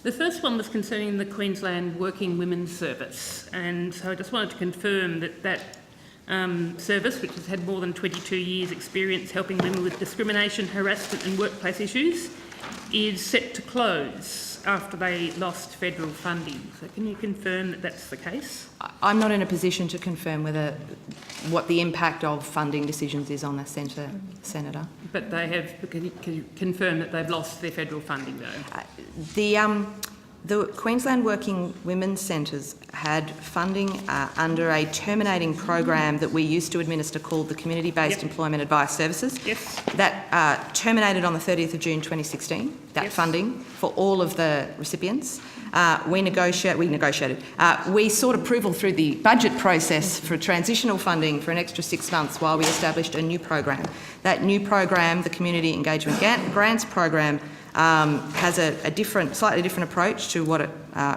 The first one was concerning the Queensland Working Women's Service, and so I just wanted to confirm that service, which has had more than 22 years' experience helping women with discrimination, harassment and workplace issues, is set to close after they lost federal funding. So can you confirm that that's the case? I'm not in a position to confirm what the impact of funding decisions is on the Senator. But they have, can you confirm that they've lost their federal funding though? The Queensland Working Women's Centres had funding under a terminating program that we used to administer called the Community-Based Employment Advice Services. Yes. That terminated on the 30th of June 2016, that funding for all of the recipients. We sought approval through the budget process for transitional funding for an extra 6 months while we established a new program. That new program, the Community Engagement Grants Program, has a slightly different approach to what it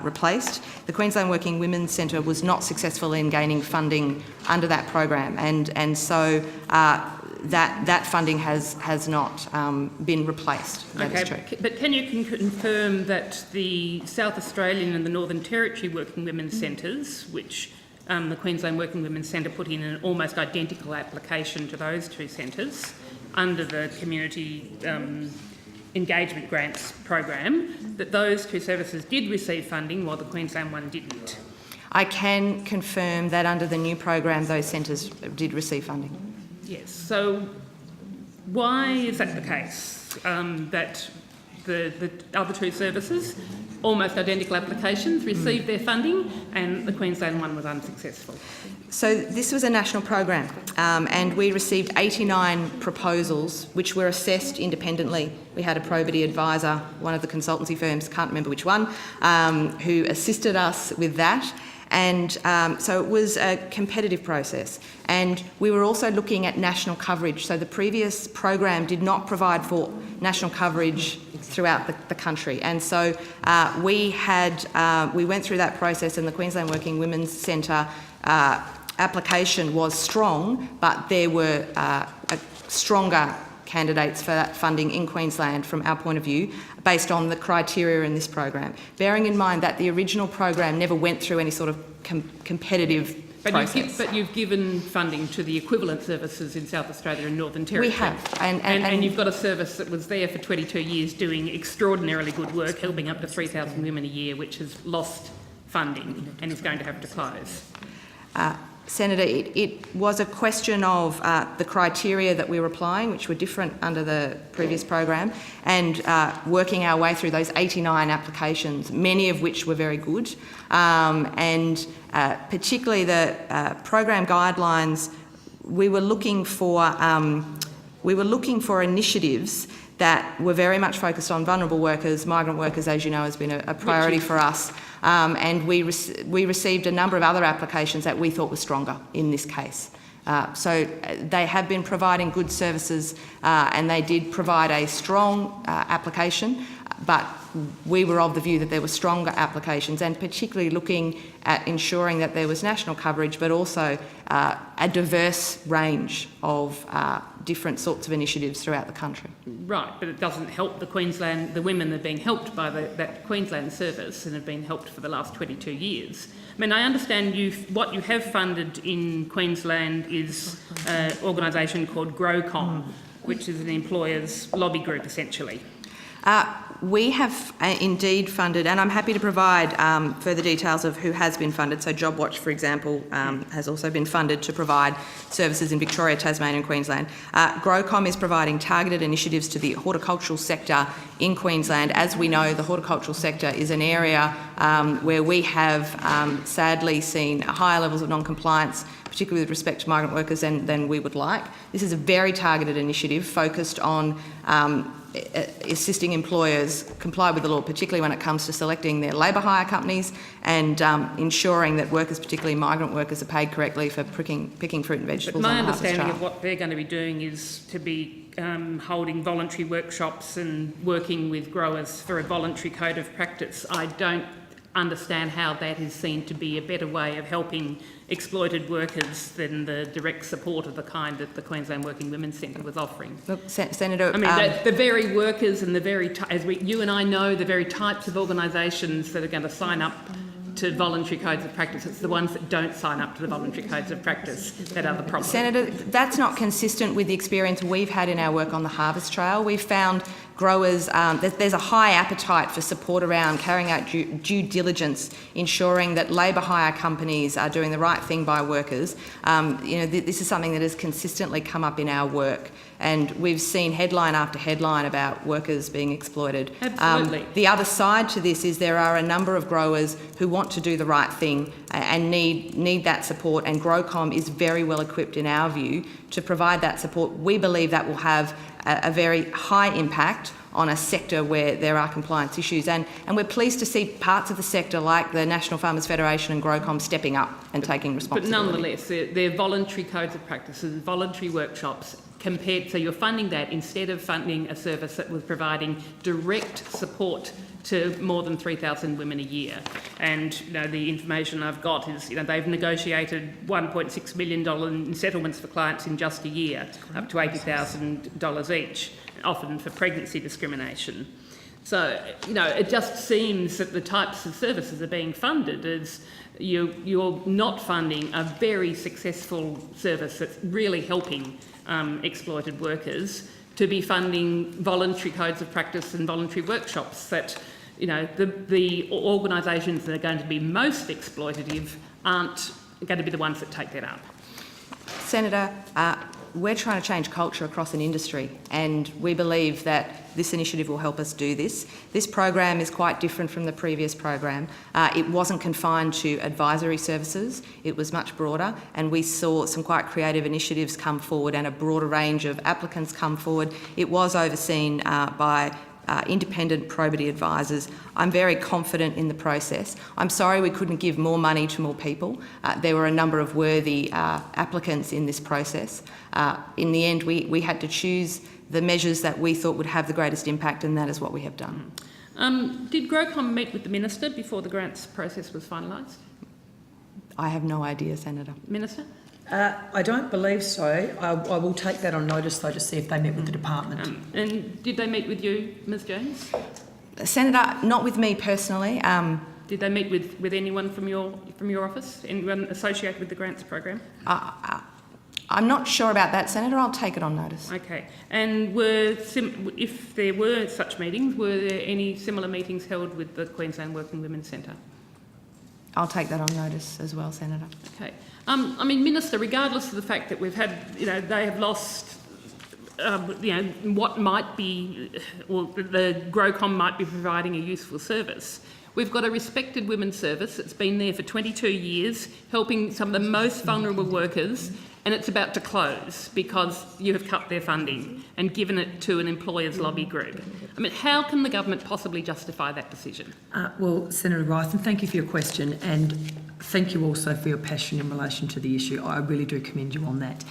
replaced. The Queensland Working Women's Centre was not successful in gaining funding under that program, and so that funding has not been replaced. That is true. But can you confirm that the South Australian and the Northern Territory Working Women's Centres, which the Queensland Working Women's Centre put in an almost identical application to those two centres under the Community Engagement Grants Program, that those two services did receive funding while the Queensland one didn't? I can confirm that under the new program those centres did receive funding. Yes, so why is that the case, that the other two services, almost identical applications, received their funding and the Queensland one was unsuccessful? So this was a national program and we received 89 proposals which were assessed independently. We had a probity advisor, one of the consultancy firms, can't remember which one, who assisted us with that. And so it was a competitive process. And we were also looking at national coverage. So the previous program did not provide for national coverage throughout the country. And so we went through that process, and the Queensland Working Women's Centre application was strong, but there were stronger candidates for that funding in Queensland from our point of view based on the criteria in this program, bearing in mind that the original program never went through any sort of competitive process. But you've given funding to the equivalent services in South Australia and Northern Territory. We have. And you've got a service that was there for 22 years doing extraordinarily good work, helping up to 3,000 women a year, which has lost funding and is going to have to close. Senator, it was a question of the criteria that we were applying, which were different under the previous program, and working our way through those 89 applications, many of which were very good, and particularly the program guidelines. We were looking for initiatives that were very much focused on vulnerable workers. Migrant workers, as you know, has been a priority for us. And we received a number of other applications that we thought were stronger in this case. So they have been providing good services and they did provide a strong application, but we were of the view that there were stronger applications, and particularly looking at ensuring that there was national coverage, but also a diverse range of different sorts of initiatives throughout the country. Right, but it doesn't help the women that are being helped by that Queensland service and have been helped for the last 22 years. I mean, I understand what you have funded in Queensland is an organisation called GrowCom, which is an employers' lobby group essentially. We have indeed funded, and I'm happy to provide further details of who has been funded. So JobWatch, for example, has also been funded to provide services in Victoria, Tasmania and Queensland. GrowCom is providing targeted initiatives to the horticultural sector in Queensland. As we know, the horticultural sector is an area where we have sadly seen higher levels of non-compliance, particularly with respect to migrant workers, than we would like. This is a very targeted initiative focused on assisting employers comply with the law, particularly when it comes to selecting their labour hire companies and ensuring that workers, particularly migrant workers, are paid correctly for picking fruit and vegetables. But my understanding of what they're going to be doing is to be holding voluntary workshops and working with growers for a voluntary code of practice. I don't understand how that is seen to be a better way of helping exploited workers than the direct support of the kind that the Queensland Working Women's Centre was offering. Look, Senator... I mean, the very workers and the very, you and I know, the very types of organisations that are going to sign up to voluntary codes of practice, it's the ones that don't sign up to the voluntary codes of practice that are the problem. Senator, that's not consistent with the experience we've had in our work on the Harvest Trail. We've found growers, there's a high appetite for support around carrying out due diligence, ensuring that labour hire companies are doing the right thing by workers. This is something that has consistently come up in our work, and we've seen headline after headline about workers being exploited. Absolutely. The other side to this is there are a number of growers who want to do the right thing and need that support, and GrowCom is very well equipped, in our view, to provide that support. We believe that will have a very high impact on a sector where there are compliance issues, and we're pleased to see parts of the sector like the National Farmers Federation and GrowCom stepping up and taking responsibility. But nonetheless, they're voluntary codes of practices, voluntary workshops, so you're funding that instead of funding a service that was providing direct support to more than 3,000 women a year. And the information I've got is they've negotiated $1.6 million in settlements for clients in just a year, up to $80,000 each, often for pregnancy discrimination. So, it just seems that the types of services are being funded as you're not funding a very successful service that's really helping exploited workers, to be funding voluntary codes of practice and voluntary workshops that, the organisations that are going to be most exploitative aren't going to be the ones that take that up. Senator, we're trying to change culture across an industry, and we believe that this initiative will help us do this. This program is quite different from the previous program. It wasn't confined to advisory services, it was much broader, and we saw some quite creative initiatives come forward and a broader range of applicants come forward. It was overseen by independent probity advisors. I'm very confident in the process. I'm sorry we couldn't give more money to more people. There were a number of worthy applicants in this process. In the end, we had to choose the measures that we thought would have the greatest impact, and that is what we have done. Did GrowCom meet with the Minister before the grants process was finalised? I have no idea, Senator. Minister? I don't believe so. I will take that on notice, though, to see if they met with the department. And did they meet with you, Ms Jones? Senator, not with me personally. Did they meet with anyone from your office? Anyone associated with the grants program? I'm not sure about that, Senator. I'll take it on notice. Okay. And if there were such meetings, were there any similar meetings held with the Queensland Working Women's Centre? I'll take that on notice as well, Senator. Okay. Minister, regardless of the fact that we've had, they have lost, what might be, or the GrowCom might be providing a useful service. We've got a respected women's service that's been there for 22 years, helping some of the most vulnerable workers, and it's about to close because you have cut their funding and given it to an employers' lobby group. How can the government possibly justify that decision? Well, Senator Rythen, thank you for your question, and thank you also for your passion in relation to the issue. I really do commend you on that.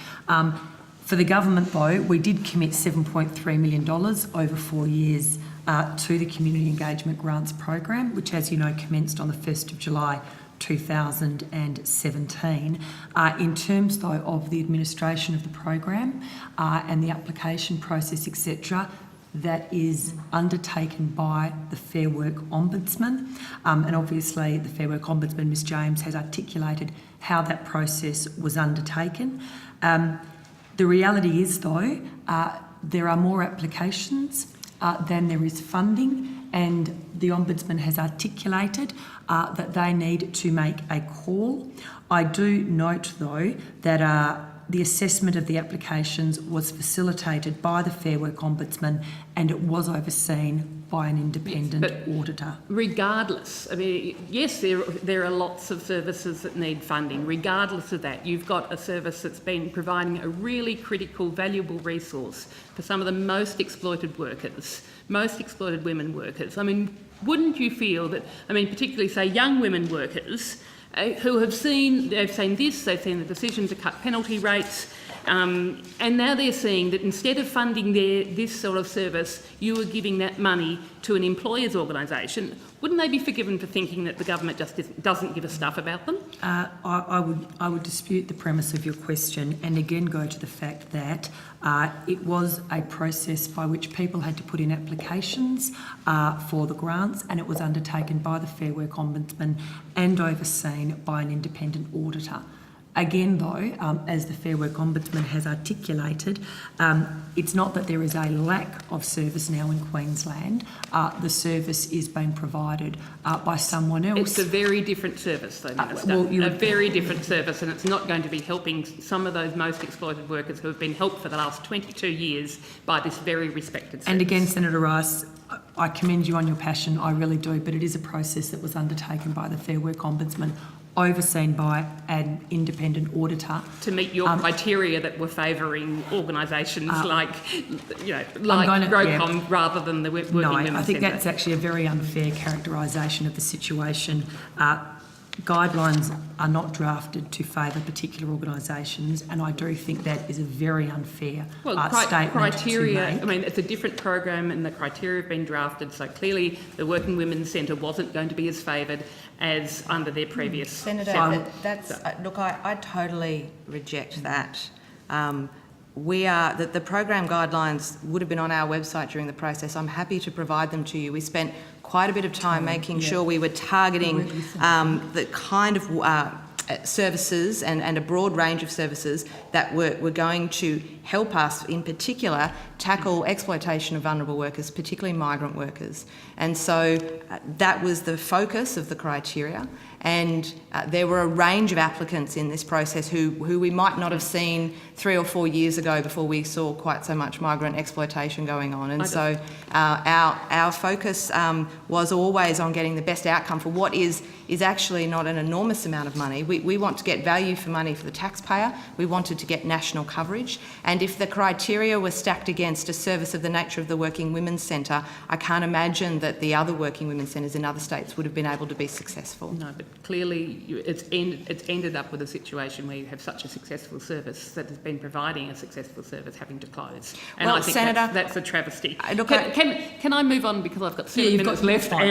For the government, though, we did commit $7.3 million over 4 years to the Community Engagement Grants Program, which, as you know, commenced on the 1st of July 2017. In terms, though, of the administration of the program and the application process, etc., that is undertaken by the Fair Work Ombudsman. And obviously the Fair Work Ombudsman, Ms James, has articulated how that process was undertaken. The reality is, though, there are more applications than there is funding, and the Ombudsman has articulated that they need to make a call. I do note, though, that the assessment of the applications was facilitated by the Fair Work Ombudsman, and it was overseen by an independent auditor. Regardless, yes, there are lots of services that need funding. Regardless of that, you've got a service that's been providing a really critical, valuable resource for some of the most exploited workers, most exploited women workers. Wouldn't you feel that, particularly, say, young women workers who they've seen this, they've seen the decision to cut penalty rates, And now they're seeing that instead of funding this sort of service, you are giving that money to an employers' organisation. Wouldn't they be forgiven for thinking that the government just doesn't give a stuff about them? I would dispute the premise of your question, and again go to the fact that it was a process by which people had to put in applications for the grants, and it was undertaken by the Fair Work Ombudsman and overseen by an independent auditor. Again, though, as the Fair Work Ombudsman has articulated, it's not that there is a lack of service now in Queensland. The service is being provided by someone else. It's a very different service, though, Minister. A very different service, and it's not going to be helping some of those most exploited workers who have been helped for the last 22 years by this very respected service. And again, Senator Rice, I commend you on your passion, I really do, but it is a process that was undertaken by the Fair Work Ombudsman, overseen by an independent auditor. To meet your criteria that were favouring organisations like ROCOM rather than the Working Women's Centre. No, I think that's actually a very unfair characterisation of the situation. Guidelines are not drafted to favour particular organisations, and I do think that is a very unfair statement criteria, to make. I mean, it's a different program and the criteria have been drafted, so clearly the Working Women's Centre wasn't going to be as favoured as under their previous... Senator, look, I totally reject that. The program guidelines would have been on our website during the process. I'm happy to provide them to you. We spent quite a bit of time making sure we were targeting the kind of services and a broad range of services that were going to help us, in particular, tackle exploitation of vulnerable workers, particularly migrant workers. And so that was the focus of the criteria. And there were a range of applicants in this process who we might not have seen 3 or 4 years ago before we saw quite so much migrant exploitation going on. And so our focus was always on getting the best outcome for what is actually not an enormous amount of money. We want to get value for money for the taxpayer. We wanted to get national coverage. And if the criteria were stacked against a service of the nature of the Working Women's Centre, I can't imagine that the other Working Women's Centres in other states would have been able to be successful. No, but clearly it's ended up with a situation where you have such a successful service that has been providing a successful service having to close. And well, I think Senator, that's a travesty. Look, can I move on because I've got 7 minutes left? And